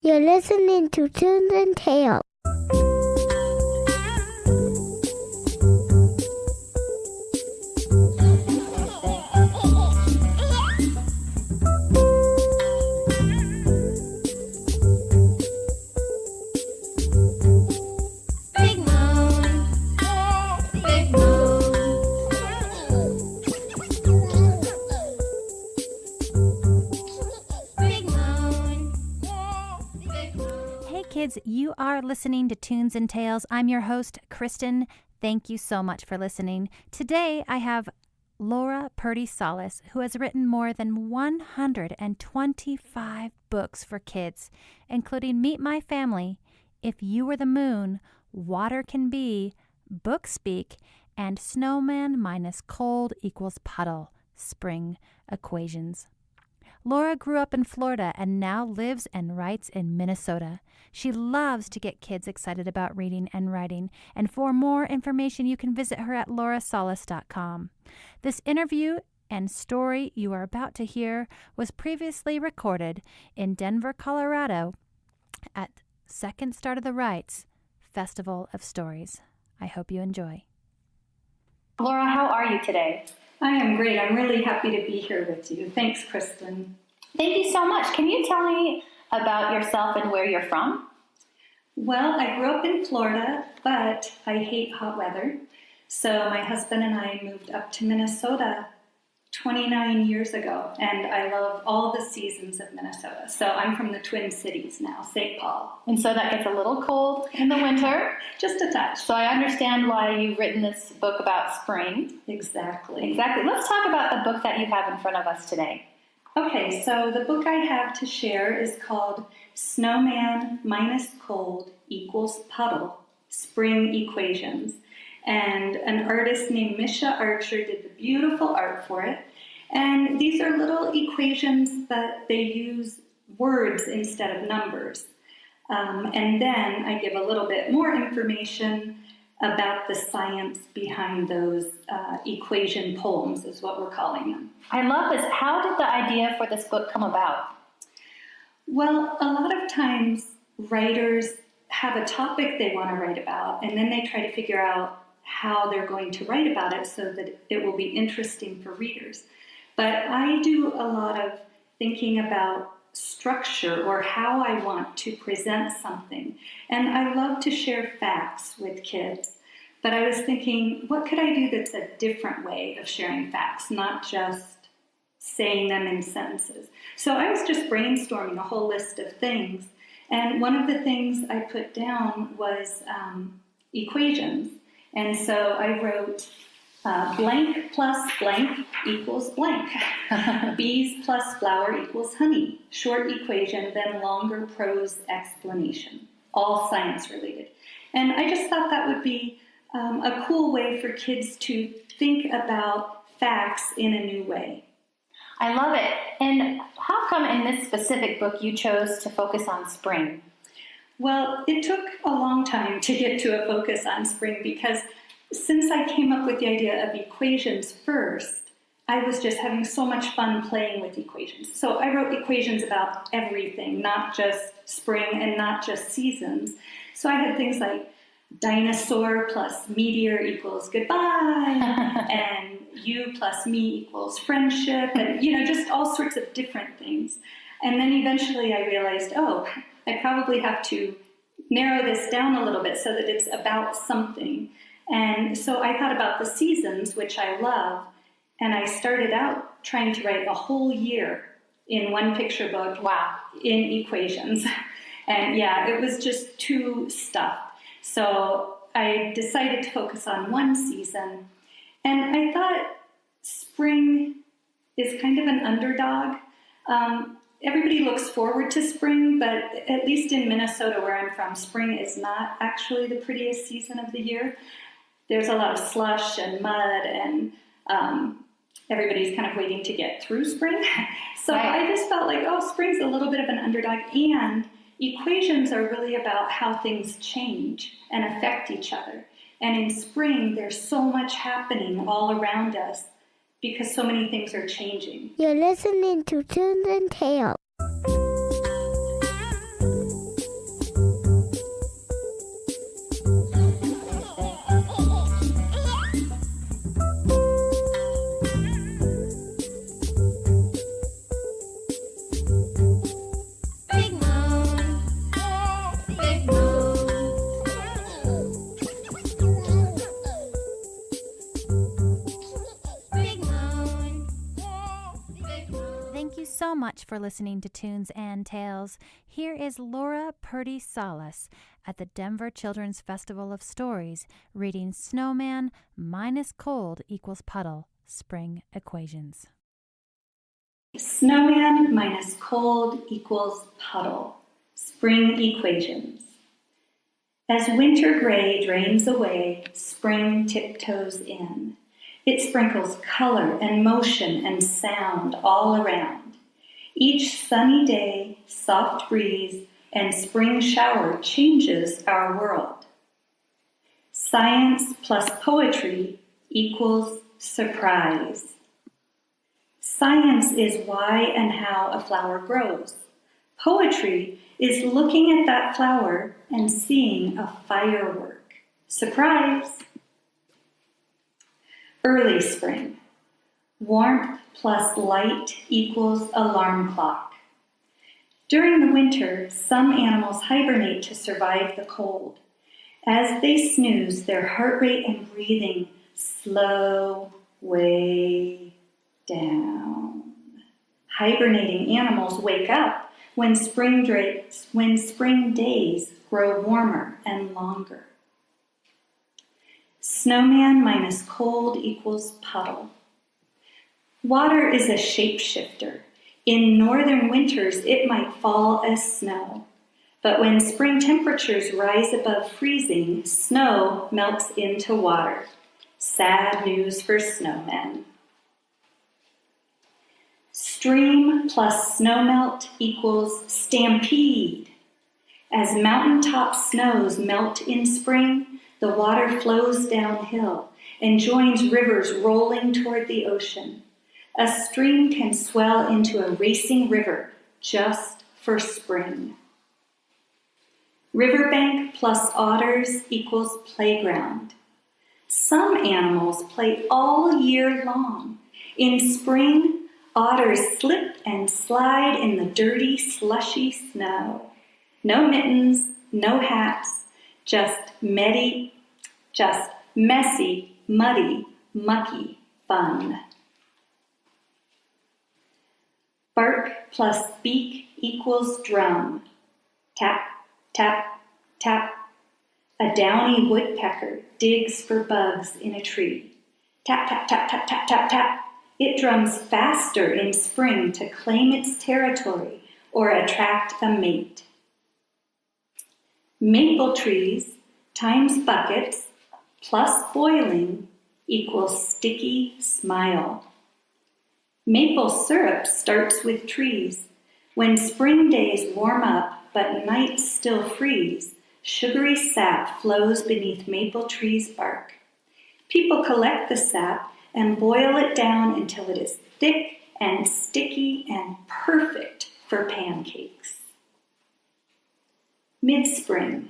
You're listening to Tunes and Tales. Kids, you are listening to Tunes and Tales. I'm your host, Kristen. Thank you so much for listening. Today, I have Laura Purdie Salas, who has written more than 125 books for kids, including Meet My Family, If You Were the Moon, Water Can Be, Book Speak, and Snowman-Cold equals Puddle, Spring Equations. Laura grew up in Florida and now lives and writes in Minnesota. She loves to get kids excited about reading and writing, and for more information, you can visit her at laurasalas.com. This interview and story you are about to hear was previously recorded in Denver, Colorado at Second Start of the Rights Festival of Stories. I hope you enjoy. Laura, how are you today? I am great. I'm really happy to be here with you. Thanks, Kristen. Thank you so much. Can you tell me about yourself and where you're from? Well, I grew up in Florida, but I hate hot weather. So my husband and I moved up to Minnesota 29 years ago, and I love all the seasons of Minnesota. So I'm from the Twin Cities now, St. Paul. And so that gets a little cold in the winter. Just a touch. So I understand why you've written this book about spring. Exactly. Let's talk about the book that you have in front of us today. Okay, so the book I have to share is called Snowman-Cold equals Puddle, Spring Equations. And an artist named Micha Archer did the beautiful art for it. And these are little equations that they use words instead of numbers. And then I give a little bit more information about the science behind those equation poems, is what we're calling them. I love this. How did the idea for this book come about? Well, a lot of times writers have a topic they want to write about, and then they try to figure out how they're going to write about it so that it will be interesting for readers. But I do a lot of thinking about structure or how I want to present something. And I love to share facts with kids. But I was thinking, what could I do that's a different way of sharing facts, not just saying them in sentences? So I was just brainstorming a whole list of things. And one of the things I put down was equations. And so I wrote blank plus blank equals blank. Bees plus flower equals honey. Short equation, then longer prose explanation. All science related. And I just thought that would be a cool way for kids to think about facts in a new way. I love it. And how come in this specific book you chose to focus on spring? Well, it took a long time to get to a focus on spring because since I came up with the idea of equations first, I was just having so much fun playing with equations. So I wrote equations about everything, not just spring and not just seasons. So I had things like dinosaur plus meteor equals goodbye, and you plus me equals friendship, and just all sorts of different things. And then eventually I realized, I probably have to narrow this down a little bit so that it's about something. And so I thought about the seasons, which I love, and I started out trying to write a whole year in one picture book. Wow. In equations. And it was just too stuffed. So I decided to focus on one season. And I thought spring is kind of an underdog. Everybody looks forward to spring, but at least in Minnesota, where I'm from, spring is not actually the prettiest season of the year. There's a lot of slush and mud, and everybody's kind of waiting to get through spring. So right. I just felt like, spring's a little bit of an underdog, and equations are really about how things change and affect each other. And in spring, there's so much happening all around us because so many things are changing. You're listening to Tunes and Tales. much for listening to Tunes and Tales. Here is Laura Purdie Salas at the Denver Children's Festival of Stories reading Snowman-Cold equals Puddle, Spring Equations. Snowman-Cold equals Puddle, Spring Equations. As winter gray drains away, spring tiptoes in. It sprinkles color and motion and sound all around. Each sunny day, soft breeze, and spring shower changes our world. Science plus poetry equals surprise. Science is why and how a flower grows. Poetry is looking at that flower and seeing a firework. Surprise! Early spring. Warmth plus light equals alarm clock. During the winter, some animals hibernate to survive the cold. As they snooze, their heart rate and breathing slow way down. Hibernating animals wake up when spring days grow warmer and longer. Snowman-Cold equals Puddle. Water is a shapeshifter. In northern winters, it might fall as snow. But when spring temperatures rise above freezing, snow melts into water. Sad news for snowmen. Stream plus snowmelt equals stampede. As mountaintop snows melt in spring, the water flows downhill and joins rivers rolling toward the ocean. A stream can swell into a racing river just for spring. Riverbank plus otters equals playground. Some animals play all year long. In spring, otters slip and slide in the dirty, slushy snow. No mittens, no hats, just messy, muddy, mucky fun. Bark plus beak equals drum. Tap, tap, tap. A downy woodpecker digs for bugs in a tree. Tap, tap, tap, tap, tap, tap, tap. It drums faster in spring to claim its territory or attract a mate. Maple trees times buckets plus boiling equals sticky smile. Maple syrup starts with trees. When spring days warm up but nights still freeze, sugary sap flows beneath maple trees' bark. People collect the sap and boil it down until it is thick and sticky and perfect for pancakes. Mid-spring.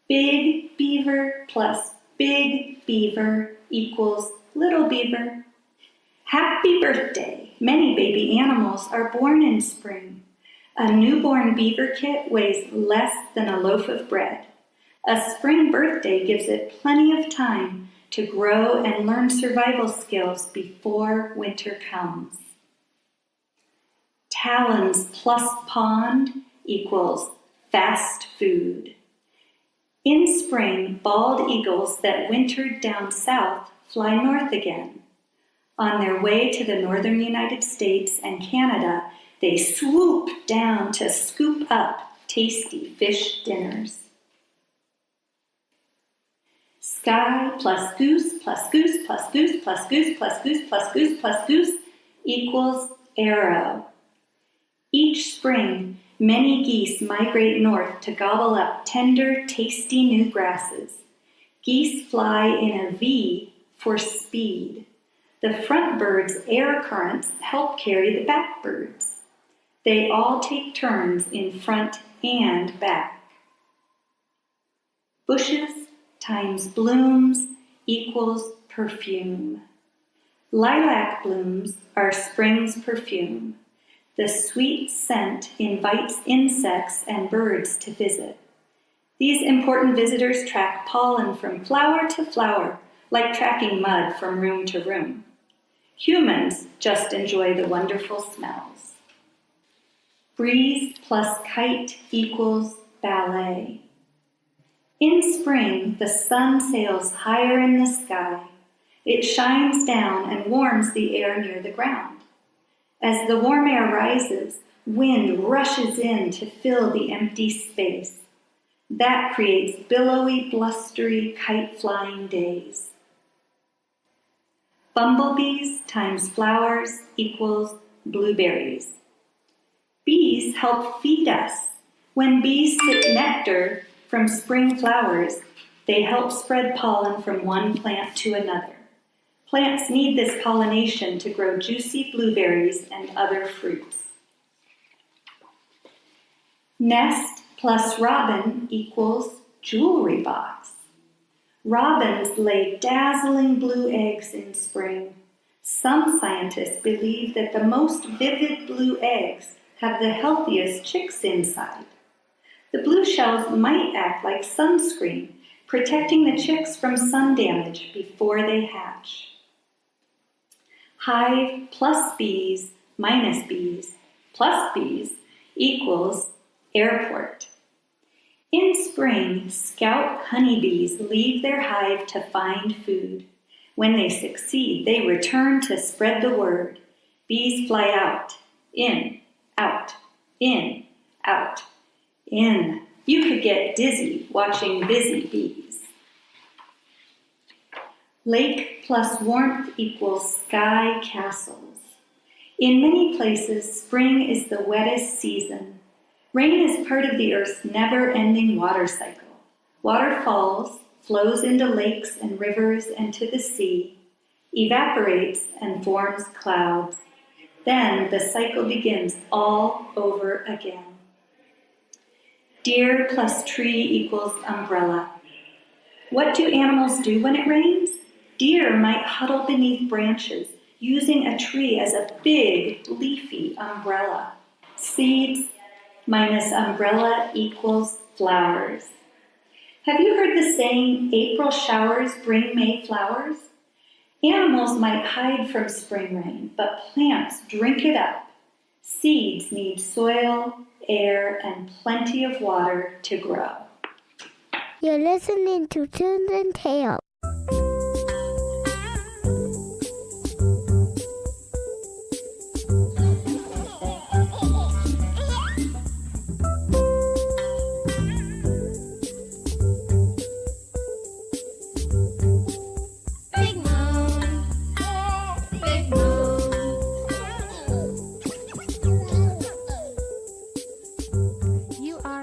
Big beaver plus big beaver equals little beaver. Happy birthday! Many baby animals are born in spring. A newborn beaver kit weighs less than a loaf of bread. A spring birthday gives it plenty of time to grow and learn survival skills before winter comes. Talons plus pond equals fast food. In spring, bald eagles that wintered down south fly north again. On their way to the northern United States and Canada, they swoop down to scoop up tasty fish dinners. Sky plus goose plus goose plus goose plus goose plus goose plus goose plus goose equals arrow. Each spring, many geese migrate north to gobble up tender, tasty new grasses. Geese fly in a V for speed. The front bird's air currents help carry the back birds. They all take turns in front and back. Bushes times blooms equals perfume. Lilac blooms are spring's perfume. The sweet scent invites insects and birds to visit. These important visitors track pollen from flower to flower, like tracking mud from room to room. Humans just enjoy the wonderful smells. Breeze plus kite equals ballet. In spring, the sun sails higher in the sky. It shines down and warms the air near the ground. As the warm air rises, wind rushes in to fill the empty space. That creates billowy, blustery, kite-flying days. Bumblebees times flowers equals blueberries. Bees help feed us. When bees sip nectar from spring flowers, they help spread pollen from one plant to another. Plants need this pollination to grow juicy blueberries and other fruits. Nest plus robin equals jewelry box. Robins lay dazzling blue eggs in spring. Some scientists believe that the most vivid blue eggs have the healthiest chicks inside. The blue shells might act like sunscreen, protecting the chicks from sun damage before they hatch. Hive plus bees minus bees plus bees equals airport. In spring, scout honeybees leave their hive to find food. When they succeed, they return to spread the word. Bees fly out, in, out, in, out, in. You could get dizzy watching busy bees. Lake plus warmth equals sky castles. In many places, spring is the wettest season. Rain is part of the Earth's never-ending water cycle. Water falls, flows into lakes and rivers and to the sea, evaporates and forms clouds. Then the cycle begins all over again. Deer plus tree equals umbrella. What do animals do when it rains? Deer might huddle beneath branches, using a tree as a big, leafy umbrella. Seeds minus umbrella equals flowers. Have you heard the saying, April showers bring May flowers? Animals might hide from spring rain, but plants drink it up. Seeds need soil, air, and plenty of water to grow. You're listening to Tunes and Tales.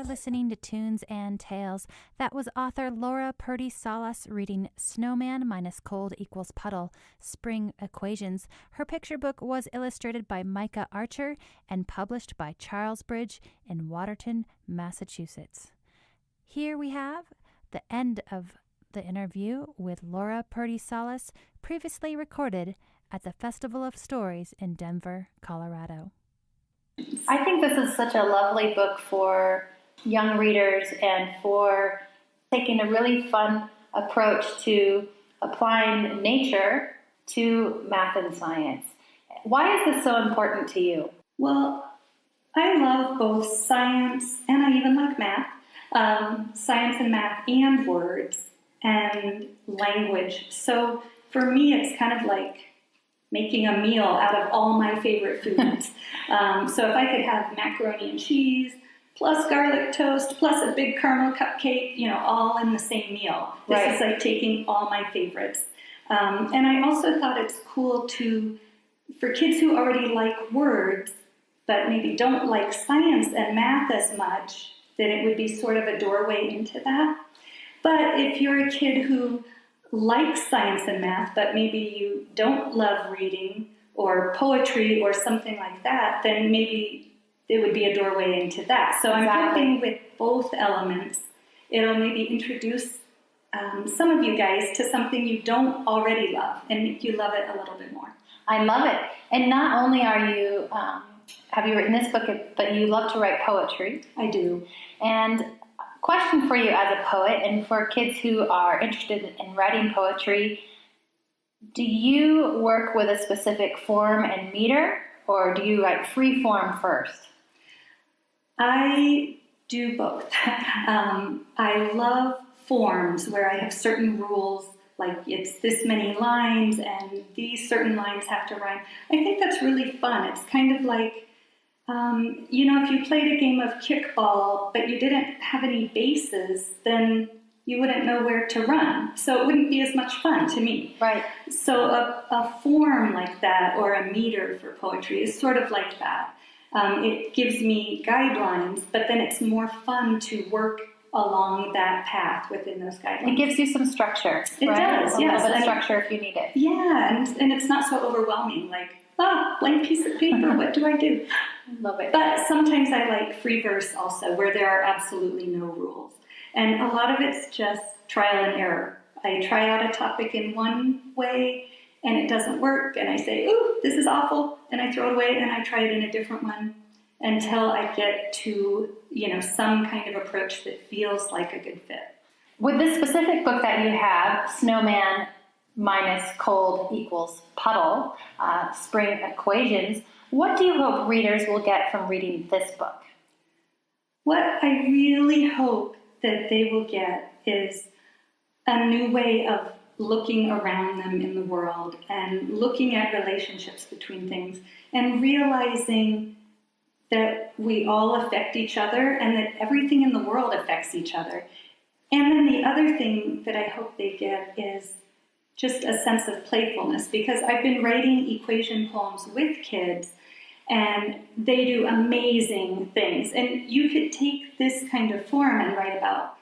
Listening to Tunes and Tales. That was author Laura Purdie Salas reading Snowman-Cold equals Puddle, Spring Equations. Her picture book was illustrated by Micha Archer and published by Charlesbridge in Watertown, Massachusetts. Here we have the end of the interview with Laura Purdie Salas, previously recorded at the Festival of Stories in Denver, Colorado. I think this is such a lovely book for young readers and for taking a really fun approach to applying nature to math and science. Why is this so important to you? Well, I love both science and I even like math. Science and math and words and language. So for me, it's kind of like making a meal out of all my favorite foods. So if I could have macaroni and cheese, plus garlic toast, plus a big caramel cupcake, all in the same meal. This is like taking all my favorites. And I also thought it's cool for kids who already like words, but maybe don't like science and math as much, that it would be sort of a doorway into that. But if you're a kid who likes science and math, but maybe you don't love reading or poetry or something like that, then maybe it would be a doorway into that. So I'm hoping with both elements, it'll maybe introduce some of you guys to something you don't already love and make you love it a little bit more. I love it. And not only are you, have you written this book, but you love to write poetry. I do. And question for you as a poet and for kids who are interested in writing poetry, do you work with a specific form and meter, or do you write free form first? I do both. I love forms where I have certain rules, like it's this many lines and these certain lines have to rhyme. I think that's really fun. It's kind of like, if you played a game of kickball, but you didn't have any bases, then you wouldn't know where to run. So it wouldn't be as much fun to me. Right. So a form like that, or a meter for poetry, is sort of like that. It gives me guidelines, but then it's more fun to work along that path within those guidelines. It gives you some structure. It right? does, a yes. little bit of structure if you need it. Yeah, and it's not so overwhelming, like, blank piece of paper, what do I do? Love it. But sometimes I like free verse also, where there are absolutely no rules. And a lot of it's just trial and error. I try out a topic in one way, and it doesn't work, and I say, ooh, this is awful, and I throw it away, and I try it in a different one until I get to, some kind of approach that feels like a good fit. With this specific book that you have, Snowman-Cold equals Puddle, Spring Equations, what do you hope readers will get from reading this book? What I really hope that they will get is a new way of looking around them in the world and looking at relationships between things and realizing that we all affect each other and that everything in the world affects each other. And then the other thing that I hope they get is just a sense of playfulness, because I've been writing equation poems with kids and they do amazing things. And you could take this kind of form and write about,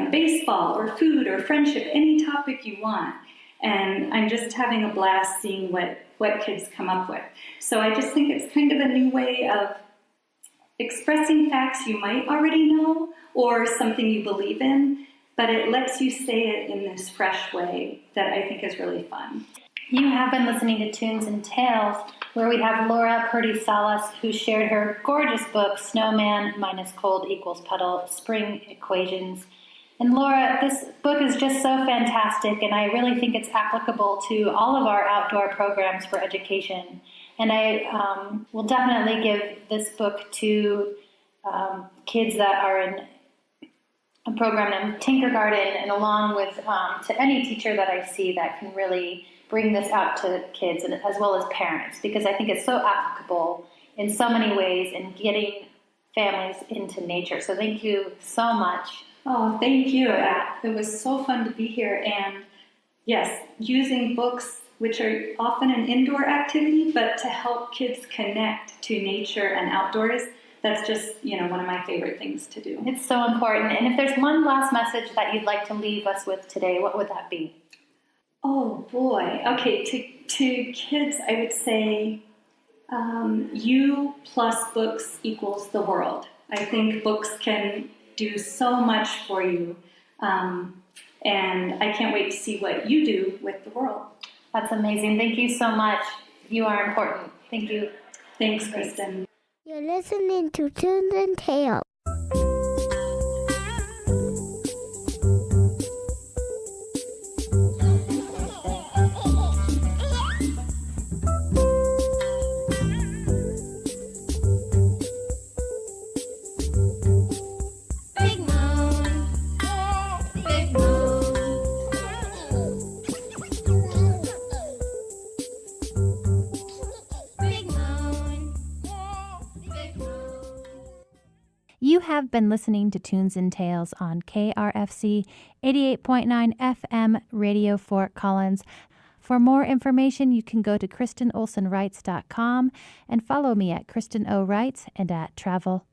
baseball or food or friendship, any topic you want. And I'm just having a blast seeing what kids come up with. So I just think it's kind of a new way of expressing facts you might already know or something you believe in, but it lets you say it in this fresh way that I think is really fun. You have been listening to Tunes and Tales, where we have Laura Purdie Salas, who shared her gorgeous book, Snowman-Cold equals Puddle, Spring Equations. And Laura, this book is just so fantastic, and I really think it's applicable to all of our outdoor programs for education. And I will definitely give this book to kids that are in a program named Tinkergarten, and along with to any teacher that I see that can really bring this out to kids and as well as parents, because I think it's so applicable in so many ways in getting families into nature. So thank you so much. Oh, thank you. It was so fun to be here. And yes, using books, which are often an indoor activity, but to help kids connect to nature and outdoors, that's just, one of my favorite things to do. It's so important. And if there's one last message that you'd like to leave us with today, what would that be? Oh, boy. Okay, to kids, I would say you plus books equals the world. I think books can do so much for you, and I can't wait to see what you do with the world. That's amazing. Thank you so much. You are important. Thank you. Thanks, Kristen. You're listening to Tunes and Tales. You have been listening to Tunes and Tales on KRFC 88.9 FM Radio Fort Collins. For more information, you can go to KristenOlsenWrites.com and follow me at Kristen O. Writes and at Travel.